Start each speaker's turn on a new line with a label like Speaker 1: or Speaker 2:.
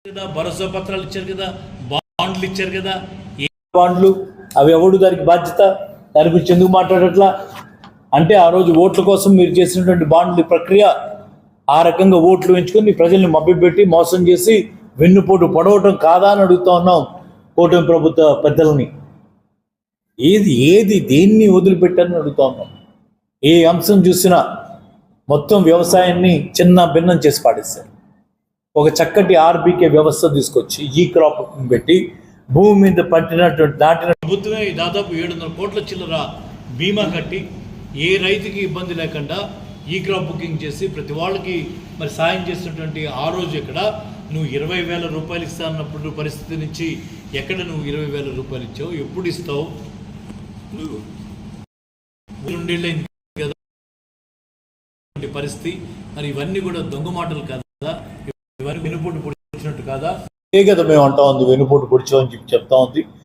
Speaker 1: కదా, భరోసా పత్రాలు ఇచ్చారు కదా, బాండ్లు ఇచ్చారు కదా.
Speaker 2: ఏ బాండ్లు అవి ఎవడు దానికి బాధ్యత? దాని గురించి ఎందుకు మాట్లాడట్లా? అంటే ఆ రోజు ఓట్ల కోసం మీరు చేసినటువంటి బాండ్ల ప్రక్రియ ఆ రకంగా ఓట్లు ఎంచుకొని ప్రజల్ని మభ్యపెట్టి మోసం చేసి వెన్నుపోటు పొడవటం కాదా అని అడుగుతా ఉన్నాం కూటమి ప్రభుత్వ పెద్దలని. ఏది దేన్ని వదిలిపెట్టారని అడుగుతా ఉన్నాం. ఏ అంశం చూసినా మొత్తం వ్యవసాయాన్ని చిన్న భిన్నం చేసి పాడేశారు. ఒక చక్కటి ఆర్బీకే వ్యవస్థ తీసుకొచ్చి ఈ క్రాప్ పెట్టి భూమి మీద పట్టినటువంటి దాటిన
Speaker 1: ప్రభుత్వమే దాదాపు 700 కోట్ల చిల్లర బీమా కట్టి ఏ రైతుకి ఇబ్బంది లేకుండా ఈ క్రాప్ బుకింగ్ చేసి ప్రతి వాళ్ళకి మరి సాయం చేసినటువంటి ఆ రోజు ఇక్కడ నువ్వు 20,000 రూపాయలు ఇస్తానప్పుడు పరిస్థితి నుంచి ఎక్కడ నువ్వు 20,000 రూపాయలు ఇచ్చావు? ఎప్పుడు ఇస్తావు? నువ్వు 2 ఏళ్ళైంది కదా పరిస్థితి. మరి ఇవన్నీ కూడా దొంగ మాటలు కదా, ఇవన్నీ వెనుపోటు పొడిచినట్టు కాదా?
Speaker 2: ఏ కదా మేము అంటా ఉంది వెనుపోటు పొడిచామని చెప్తా ఉంది.